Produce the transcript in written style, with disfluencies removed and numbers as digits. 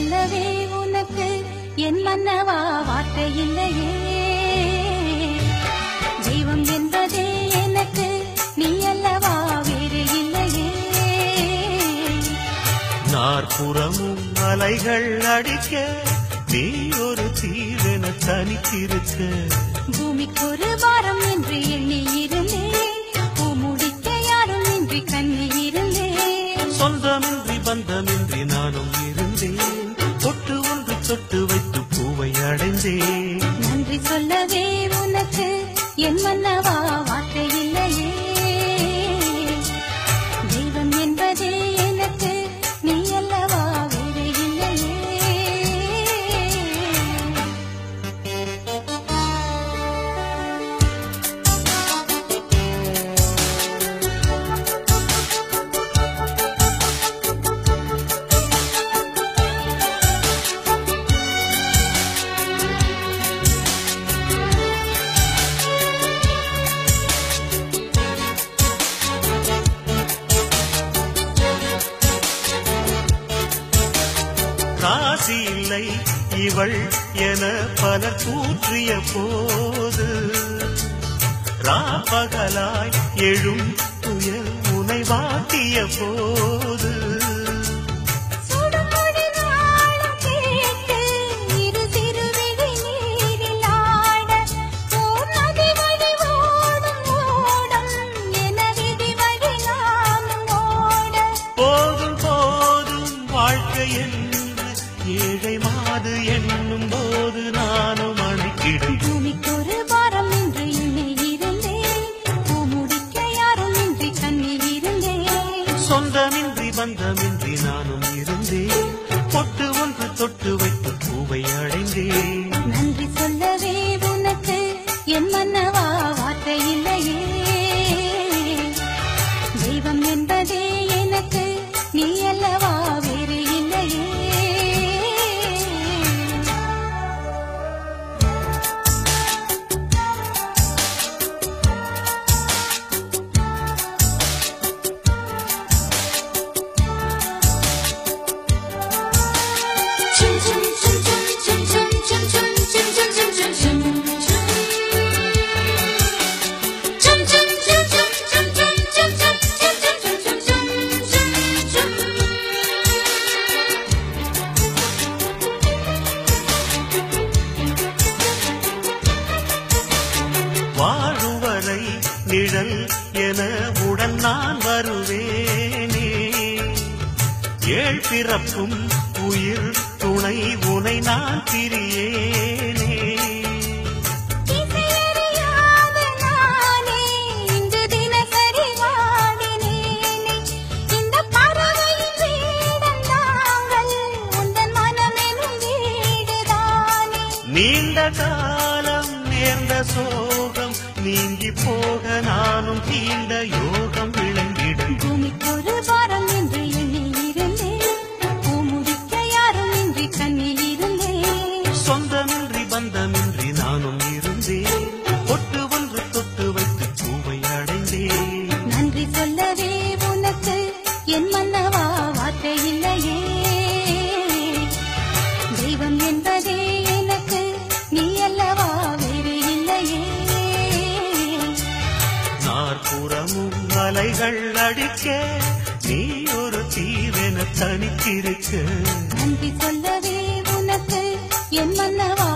சொல்லவே உனக்கு என் மன்னவா வார்த்தை இல்லையே. தெய்வம் என்பதே எனக்கு நீ அல்லவா வேறு இல்லையே. நாற்புறமும் அலைகள் அடிக்க நீ ஒரு தீவென தனித்திருக்க. பூமிக்கு ஒரு வாரம் என்று எண்ணி இருந்தேன், பூ முடிக்க யாரும் இன்றி கண்ணி இருந்தேன். சொந்தமின்றி பந்தமின்றி நானும் இருந்தேன், தொட்டு ஒன்று தொட்டு வைத்து பூவை அடைந்தேன். நன்றி சொல்லவே உனக்கு என் மன்னவா வார்த்தை இல்லையே. தெய்வம் என்பதே எனக்கு நீ அல்லவா வேறு இல்லையே. ராசி இல்லை இவள் என பலர் கூற்றிய போது, ராப்பகலாய் எழும் புயல் உனை வாட்டிய போது, போதும் போதும் வாழ்க்கை ஏழை மாது என்னும் போது நானும் அணைக்கிடும். பூமிக்கு ஒரு வாரம் என்று எண்ணி இருந்தேன், பூ முடிக்க யாரும் இன்றி கண்ணி இருந்தேன். சொந்தமின்றி பந்தமின்றி நானும் இருந்தேன், பொட்டு ஒன்று தொட்டு வைத்து பூவை அடைந்தேன். நன்றி சொல்லவே உனக்கு என் மன்னவா வார்த்தை இல்லையே. தெய்வம் என்பதே எனக்கு நீ அல்லவா வேறு இல்லையே. வாழுவரை நிழல் என உடன் நான் வருவேனே, ஏழ் பிறப்பும் உயிர் துணை உனை நான் பிரியேனே. நீண்ட காலம் நேர்ந்த சோகம் நீங்கி போக நானும் தீண்ட யோகம் விளங்கிடும். பூமிக்கு ஒரு வாரம் என்று எண்ணி இருந்தேன், பூ முடிக்க யாரும் இன்றி கண்ணில் இருந்தேன். சொந்தமின்றி பந்தமின்றி நானும் இருந்தேன், பொட்டு ஒன்று தொட்டு வைத்து பூவை அடைந்தேன். நன்றி சொல்லவே உனக்கு என் மன்னவா வார்த்தை இல்லையே. தெய்வம் என்பதே எனக்கு நீ அல்லவா வேறு இல்லையே. நாற்புறமும் அலைகள் அடிக்க நீ ஒரு தீவென தனித்திருக்க. நன்றி சொல்லவே உனக்கு என் மன்னவா